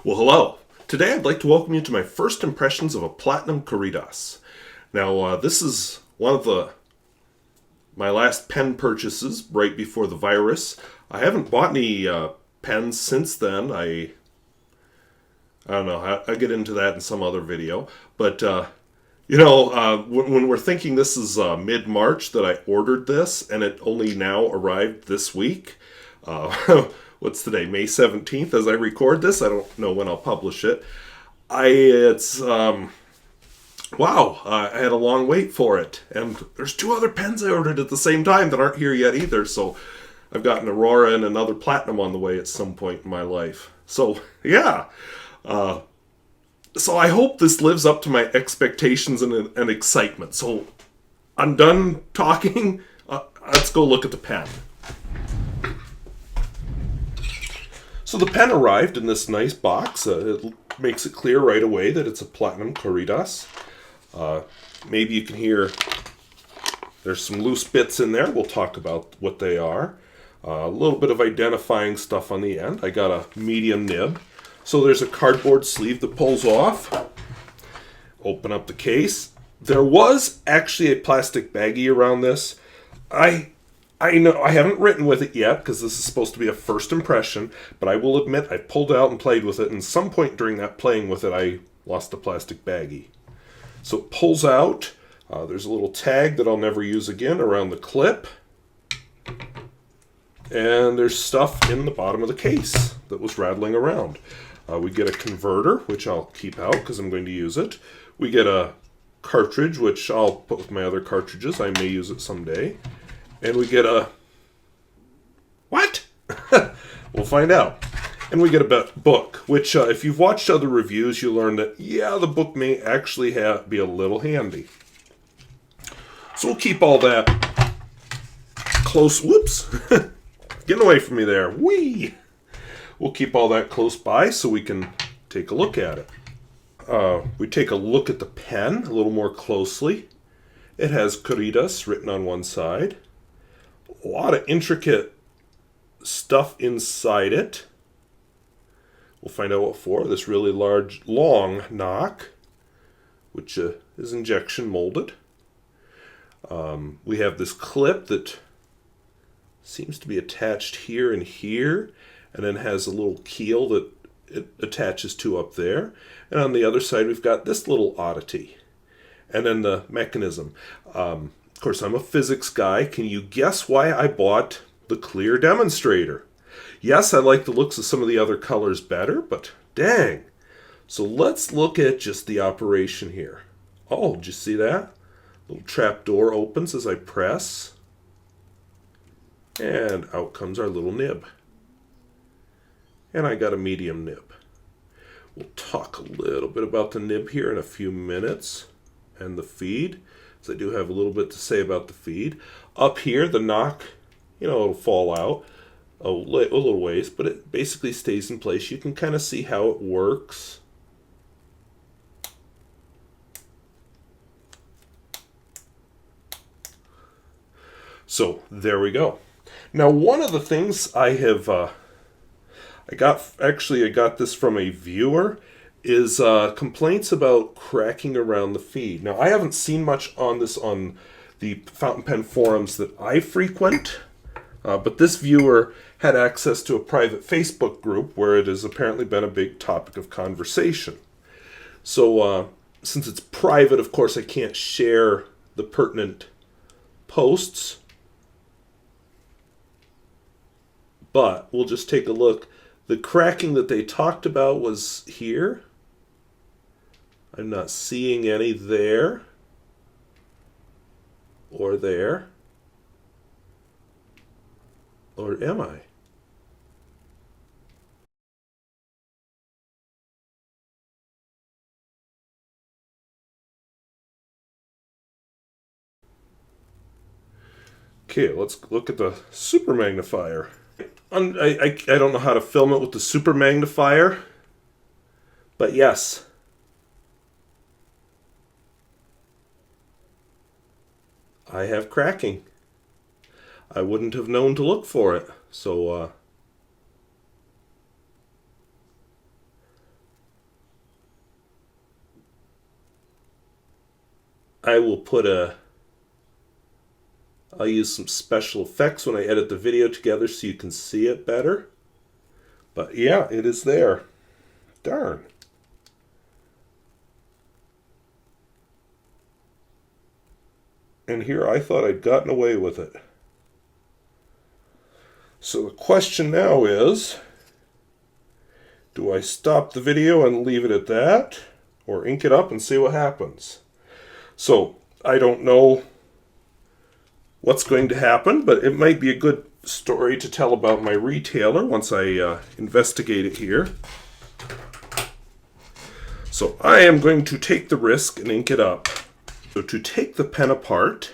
Well, hello. Today I'd like to welcome you to my first impressions of a Platinum Curidas. Now, this is one of my last pen purchases right before the virus. I haven't bought any pens since then. I don't know. I'll get into that in some other video. But, when we're thinking this is mid-March that I ordered this, and it only now arrived this week. What's today? May 17th as I record this. I don't know when I'll publish it. Wow, I had a long wait for it. And there's two other pens I ordered at the same time that aren't here yet either. So I've got an Aurora and another Platinum on the way at some point in my life. So, yeah. So I hope this lives up to my expectations and excitement. So I'm done talking. Let's go look at the pen. So the pen arrived in this nice box. It makes it clear right away that it's a Platinum Curidas. Maybe you can hear there's some loose bits in there. We'll talk about what they are. A little bit of identifying stuff on the end. I got a medium nib. So there's a cardboard sleeve that pulls off. Open up the case. There was actually a plastic baggie around this. I know I haven't written with it yet because this is supposed to be a first impression, but I will admit I pulled it out and played with it, and some point during that playing with it, I lost the plastic baggie. So it pulls out. There's a little tag that I'll never use again around the clip. And there's stuff in the bottom of the case that was rattling around. We get a converter, which I'll keep out because I'm going to use it. We get a cartridge, which I'll put with my other cartridges. I may use it someday. And we get a... What? We'll find out. And we get a book, which if you've watched other reviews, you learn that, yeah, the book may actually be a little handy. So we'll keep all that close. Whoops. Getting away from me there. Whee! We'll keep all that close by so we can take a look at it. We take a look at the pen a little more closely. It has Curidas written on one side. A lot of intricate stuff inside it. We'll find out what for. This really large, long knock, which is injection molded. We have this clip that seems to be attached here and here, and then has a little keel that it attaches to up there. And on the other side, we've got this little oddity. And then the mechanism. Of course, I'm a physics guy. Can you guess why I bought the clear demonstrator? Yes, I like the looks of some of the other colors better, but dang. So let's look at just the operation here. Oh, did you see that? Little trap door opens as I press. And out comes our little nib. And I got a medium nib. We'll talk a little bit about the nib here in a few minutes. And the feed. So I do have a little bit to say about the feed. Up here, the knock, it'll fall out a little ways, but it basically stays in place. You can kind of see how it works. So there we go. Now, one of the things I got this from a viewer, is complaints about cracking around the feed. Now, I haven't seen much on this on the fountain pen forums that I frequent, but this viewer had access to a private Facebook group where it has apparently been a big topic of conversation. So, since it's private, of course, I can't share the pertinent posts, but we'll just take a look. The cracking that they talked about was here. I'm not seeing any there or there. Or am I? Okay, let's look at the super magnifier. I don't know how to film it with the super magnifier, but yes. I have cracking. I wouldn't have known to look for it. So I will put I'll use some special effects when I edit the video together so you can see it better. But yeah, it is there. Darn. And here I thought I'd gotten away with it. So the question now is, do I stop the video and leave it at that, or ink it up and see what happens? So I don't know what's going to happen, but it might be a good story to tell about my retailer once I investigate it here. So I am going to take the risk and ink it up. So to take the pen apart,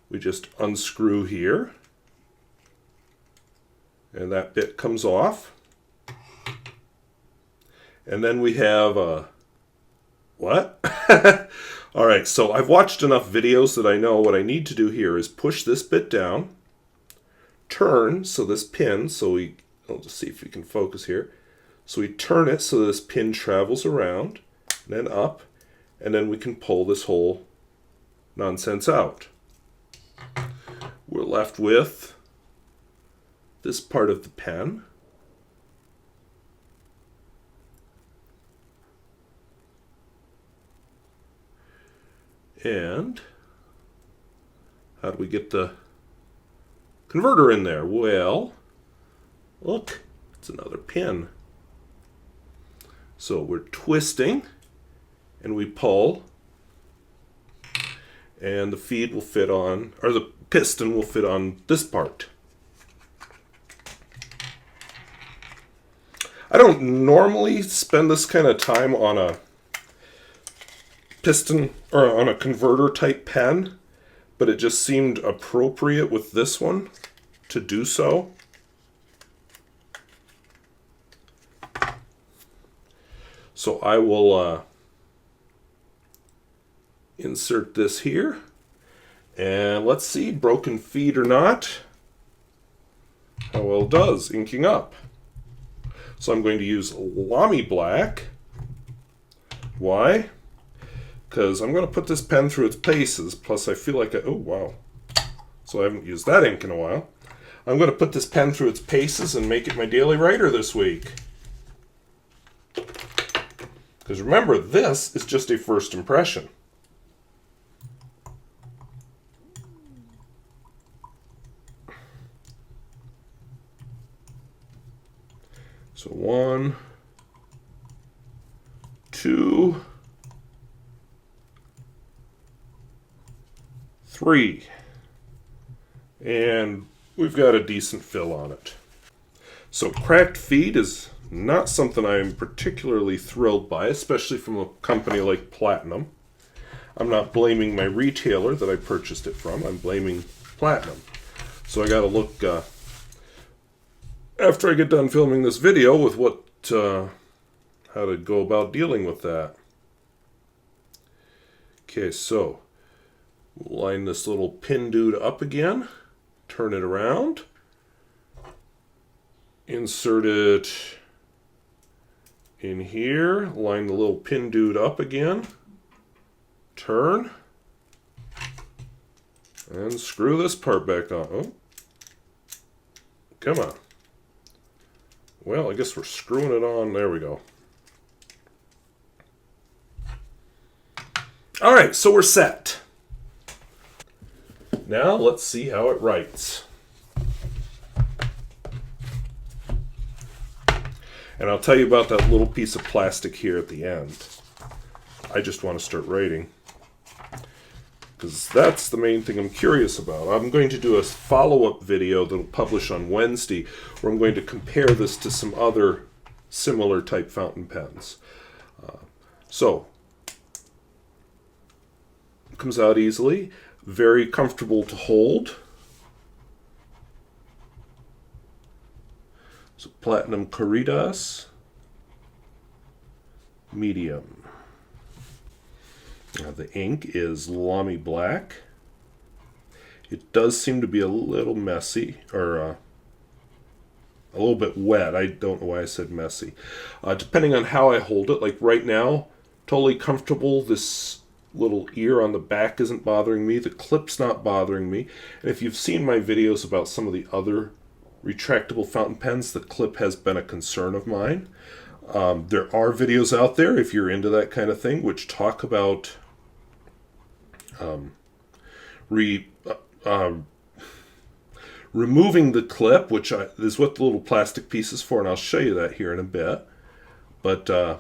we just unscrew here, and that bit comes off. And then we have a, what? All right, so I've watched enough videos that I know what I need to do here is push this bit down, turn, so this pin, I'll just see if we can focus here. So we turn it so this pin travels around, and then up, and then we can pull this whole nonsense out. We're left with this part of the pen. And how do we get the converter in there? Well, look, it's another pin. So we're twisting and we pull, and the feed will fit on, or the piston will fit on this part. I don't normally spend this kind of time on a piston or on a converter type pen, but it just seemed appropriate with this one to do so. So I will insert this here, and let's see, broken feed or not, how well it does inking up. So I'm going to use Lamy Black. Why? Because I'm going to put this pen through its paces, plus I feel like oh wow, so I haven't used that ink in a while. I'm going to put this pen through its paces and make it my daily writer this week. Because remember, this is just a first impression. So 1, 2, 3. And we've got a decent fill on it. So cracked feed is not something I'm particularly thrilled by, especially from a company like Platinum. I'm not blaming my retailer that I purchased it from. I'm blaming Platinum. So I got to look after I get done filming this video with how to go about dealing with that. Okay, so we'll line this little pin dude up again, turn it around, insert it in here, line the little pin dude up again, turn, and screw this part back on. Oh, come on. Well, I guess we're screwing it on. There we go. All right, so we're set. Now let's see how it writes. And I'll tell you about that little piece of plastic here at the end. I just want to start writing, because that's the main thing I'm curious about. I'm going to do a follow-up video that will publish on Wednesday, where I'm going to compare this to some other similar type fountain pens. So, it comes out easily, very comfortable to hold. So Platinum Curidas, medium. Now the ink is Lamy Black. It does seem to be a little messy, or a little bit wet. I don't know why I said messy. Depending on how I hold it, like right now, totally comfortable. This little ear on the back isn't bothering me. The clip's not bothering me. And if you've seen my videos about some of the other retractable fountain pens, the clip has been a concern of mine. There are videos out there, if you're into that kind of thing, which talk about removing the clip, which is what the little plastic piece is for, and I'll show you that here in a bit. But I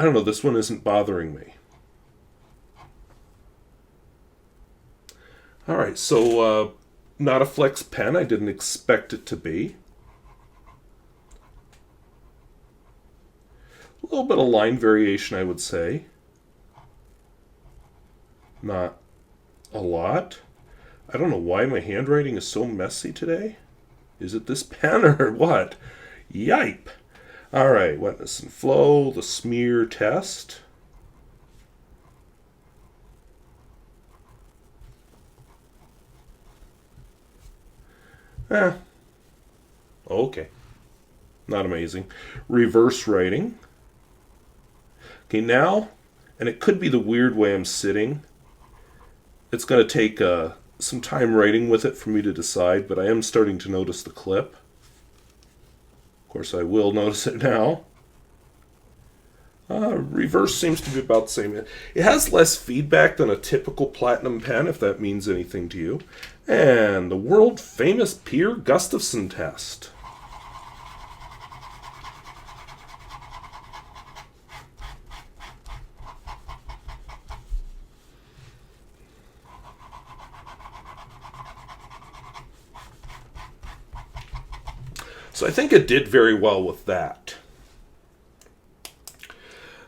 don't know, this one isn't bothering me. Alright, so not a flex pen. I didn't expect it to be. A little bit of line variation, I would say. Not a lot. I don't know why my handwriting is so messy today. Is it this pen or what? Yipe! Alright, wetness and flow, the smear test. Okay. Not amazing. Reverse writing. Okay, now, and it could be the weird way I'm sitting. It's going to take some time writing with it for me to decide, but I am starting to notice the clip. Of course, I will notice it now. Reverse seems to be about the same. It has less feedback than a typical platinum pen, if that means anything to you. And the world-famous Peer Gustafson test. So I think it did very well with that.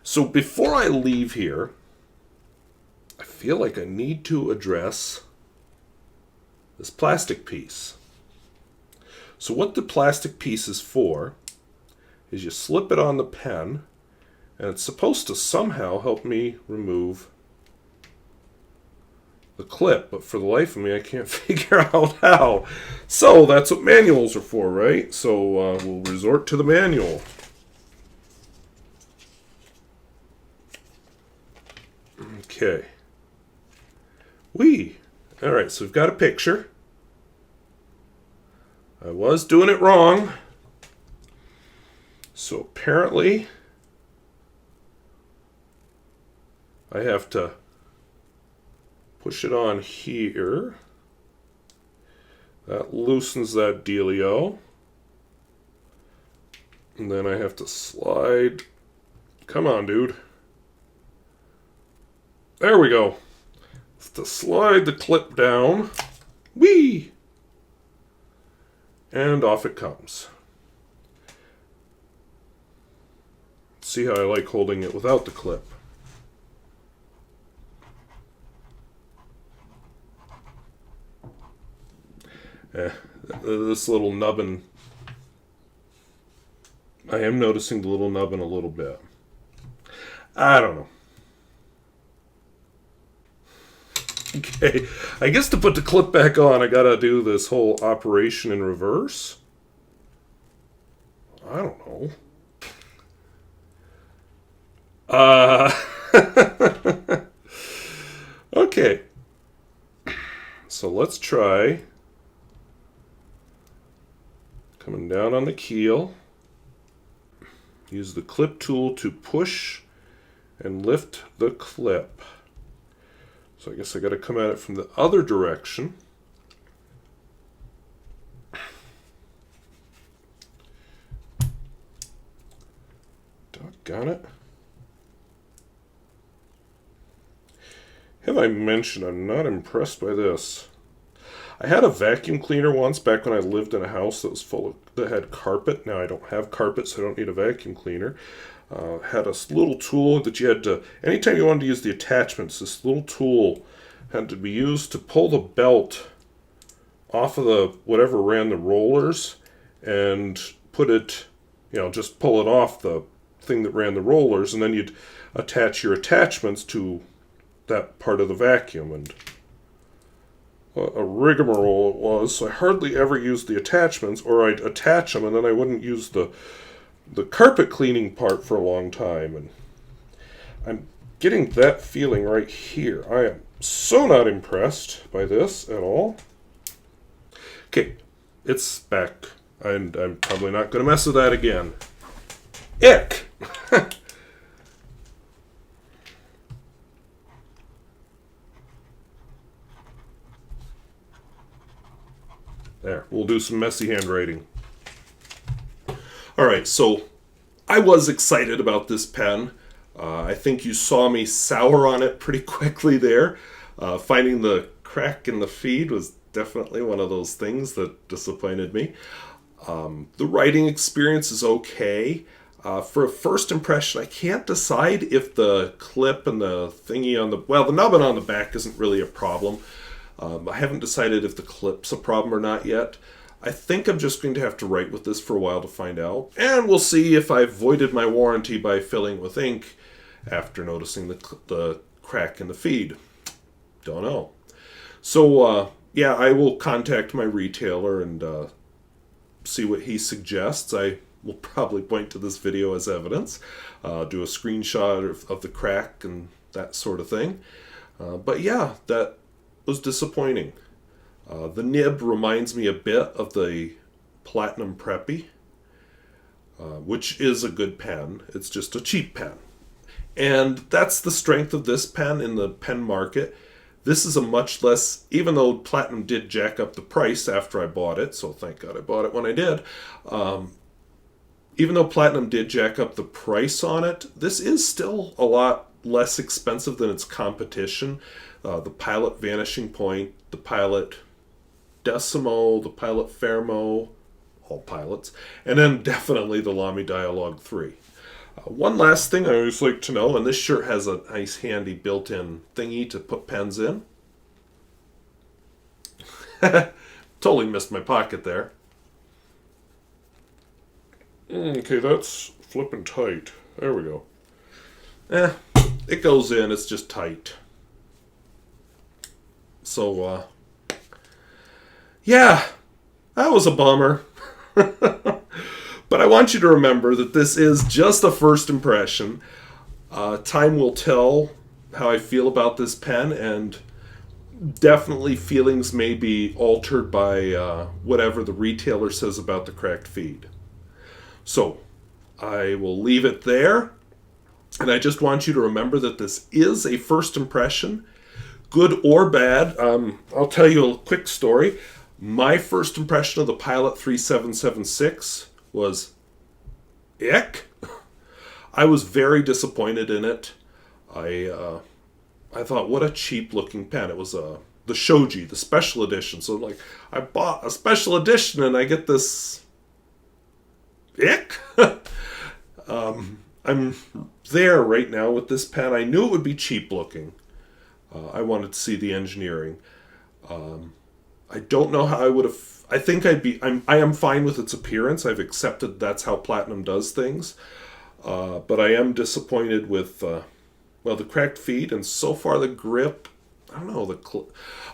So before I leave here, I feel like I need to address this plastic piece. So what the plastic piece is for is you slip it on the pen, and it's supposed to somehow help me remove the clip, but for the life of me I can't figure out how. So that's what manuals are for, right? So we'll resort to the manual. Okay. Alright, so we've got a picture. I was doing it wrong. So apparently I have to push it on here. That loosens that dealio. And then I have to slide. Come on, dude. There we go. To slide the clip down. Whee! And off it comes. See how I like holding it without the clip. This little nubbin, I am noticing the little nubbin a little bit. I don't know. Okay, I guess to put the clip back on, I gotta do this whole operation in reverse. I don't know. Okay. So let's try coming down on the keel. Use the clip tool to push and lift the clip. So I guess I got to come at it from the other direction. Doggone it. Have I mentioned I'm not impressed by this? I had a vacuum cleaner once back when I lived in a house that was that had carpet. Now I don't have carpet, so I don't need a vacuum cleaner. Had a little tool that you had to, anytime you wanted to use the attachments, this little tool had to be used to pull the belt off of the whatever ran the rollers and put it, just pull it off the thing that ran the rollers, and then you'd attach your attachments to that part of the vacuum. And a rigmarole it was, so I hardly ever used the attachments, or I'd attach them and then I wouldn't use the carpet cleaning part for a long time. And I'm getting that feeling right here. I am so not impressed by this at all. Okay, it's back. And I'm probably not going to mess with that again. Ick! There, we'll do some messy handwriting. Alright, so I was excited about this pen. I think you saw me sour on it pretty quickly there. Finding the crack in the feed was definitely one of those things that disappointed me. The writing experience is okay. For a first impression, I can't decide if the clip and the thingy on the... Well, the nubbin on the back isn't really a problem. I haven't decided if the clip's a problem or not yet. I think I'm just going to have to write with this for a while to find out. And we'll see if I've voided my warranty by filling with ink after noticing the crack in the feed. Don't know. So, yeah, I will contact my retailer and see what he suggests. I will probably point to this video as evidence, do a screenshot of the crack and that sort of thing. But yeah, that was disappointing. The nib reminds me a bit of the Platinum Preppy, which is a good pen. It's just a cheap pen. And that's the strength of this pen in the pen market. This is a much less, even though Platinum did jack up the price after I bought it, so thank God I bought it when I did. Even though Platinum did jack up the price on it, this is still a lot less expensive than its competition. The Pilot Vanishing Point, the Pilot Decimo, the Pilot Fermo, all pilots, and then definitely the Lamy Dialogue 3. One last thing I always like to know, and this shirt has a nice handy built-in thingy to put pens in. Totally missed my pocket there. Okay, that's flipping tight. There we go. It goes in, it's just tight. So, yeah, that was a bummer. But I want you to remember that this is just a first impression. Time will tell how I feel about this pen, and definitely feelings may be altered by whatever the retailer says about the cracked feed. So, I will leave it there, and I just want you to remember that this is a first impression, good or bad. I'll tell you a quick story. My first impression of the Pilot 3776 was ick. I was very disappointed in it. I thought, what a cheap looking pen. It was the Shoji, the special edition. So like, I bought a special edition and I get this ick. I'm there right now with this pen. I knew it would be cheap looking. I wanted to see the engineering. I don't know how I would have. I am fine with its appearance. I've accepted that's how Platinum does things. But I am disappointed with, the cracked feed, and so far the grip. I don't know,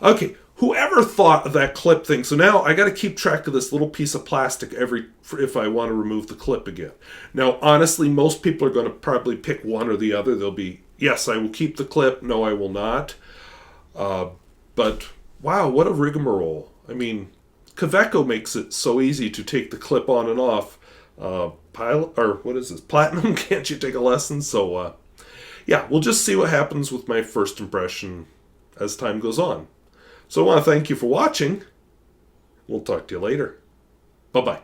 okay, whoever thought of that clip thing? So now I got to keep track of this little piece of plastic if I want to remove the clip again. Now, honestly, most people are going to probably pick one or the other. They'll be, yes, I will keep the clip. No, I will not. But wow, what a rigmarole. I mean, Kaweco makes it so easy to take the clip on and off. Platinum, can't you take a lesson? So, yeah, we'll just see what happens with my first impression as time goes on. So I want to thank you for watching. We'll talk to you later. Bye-bye.